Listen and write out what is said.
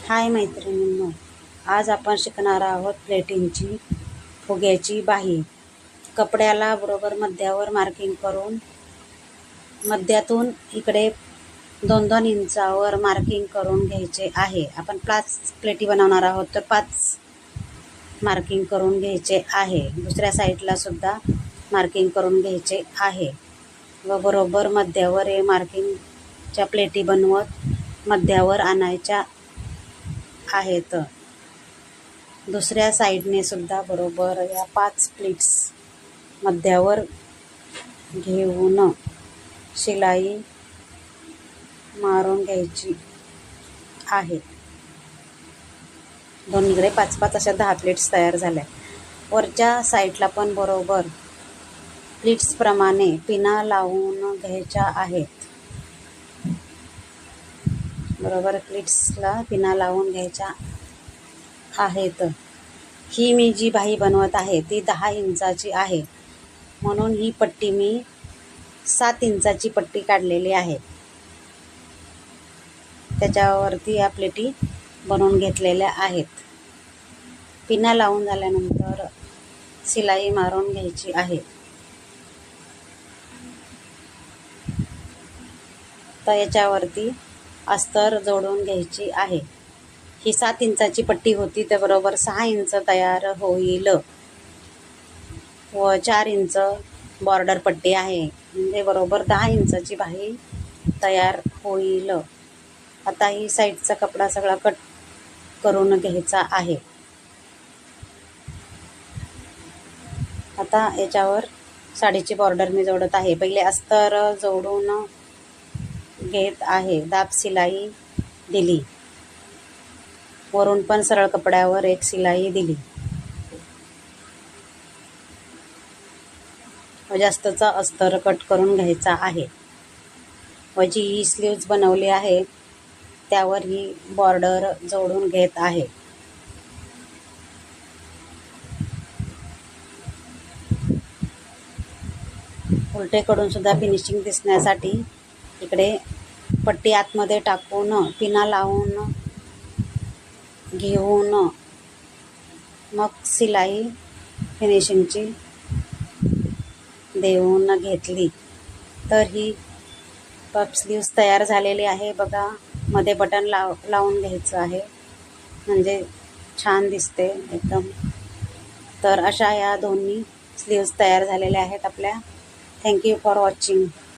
हाय मैत्रिणींनो, आज आपण शिकणार आहोत प्लेटिंगची फुग्याची बाही. कपड्याला बरोबर मध्यावर मार्किंग करून मध्यातून इकडे 2-2 इंचावर मार्किंग करून घ्यायचे आहे. आपण 5 प्लेटी बनवणार आहोत तर 5 मार्किंग करून घ्यायचे आहे. दुसऱ्या साईडला सुद्धा मार्किंग करून घ्यायचे आहे व बरोबर मध्यावर हे मार्किंगच्या प्लेटी बनवत मध्यावर आणायच्या आहेत. दुसऱ्या साईडने सुद्धा बरोबर या 5 प्लेट्स मध्यावर घेऊन शिलाई मारून घ्यायची आहे. दोन्हीकडे 5-5 अशा 10 प्लेट्स तयार झाल्या. वरच्या साईडला पण बरोबर प्लेट्स प्रमाणे पिना लावून घ्यायच्या आहेत. बरोबर प्लेट्सला पिना लावून घ्यायच्या आहेत. ही मी जी बाही बनवत आहे ती 10 इंचाची आहे, म्हणून ही पट्टी मी 7 इंचाची पट्टी काढलेली आहे. त्याच्यावरती या प्लेटी बनवून घेतलेल्या आहेत. पिना लावून झाल्यानंतर शिलाई मारून घ्यायची आहे. तर याच्यावरती अस्तर जोडून घ्यायची आहे. ही 7 इंचाची पट्टी होती, तर बरोबर 6 इंच तयार होईल व 4 इंच बॉर्डर पट्टी आहे, म्हणजे बरोबर 10 इंचाची बाही तयार होईल. आता ही साईडचा कपडा सगळा कट करून घ्यायचा आहे. आता याच्यावर साडीची बॉर्डर मी जोडत आहे. पहिले अस्तर जोडून घेत आहे. दाब शिलाई दिली. वरून पण सरळ कपड्यावर एक शिलाई दिली व जास्तचा अस्तर कट करून घ्यायचा आहे. व जी ही स्लीव्ज बनवली आहे त्यावर ही बॉर्डर जोडून घेत आहे. उलटेकडून सुद्धा फिनिशिंग दिसण्यासाठी इकडे पट्टी आतमध्ये टाकून पिना लावून घेऊन मग शिलाई फिनिशिंगची देऊन घेतली. तर ही पफ स्लीव्स तयार झालेली आहे. बघा, मध्ये बटन लावून घ्यायचं आहे, म्हणजे छान दिसते एकदम. तर अशा या दोन्ही स्लीव्स तयार झालेल्या आहेत आपल्या. Thank you for watching.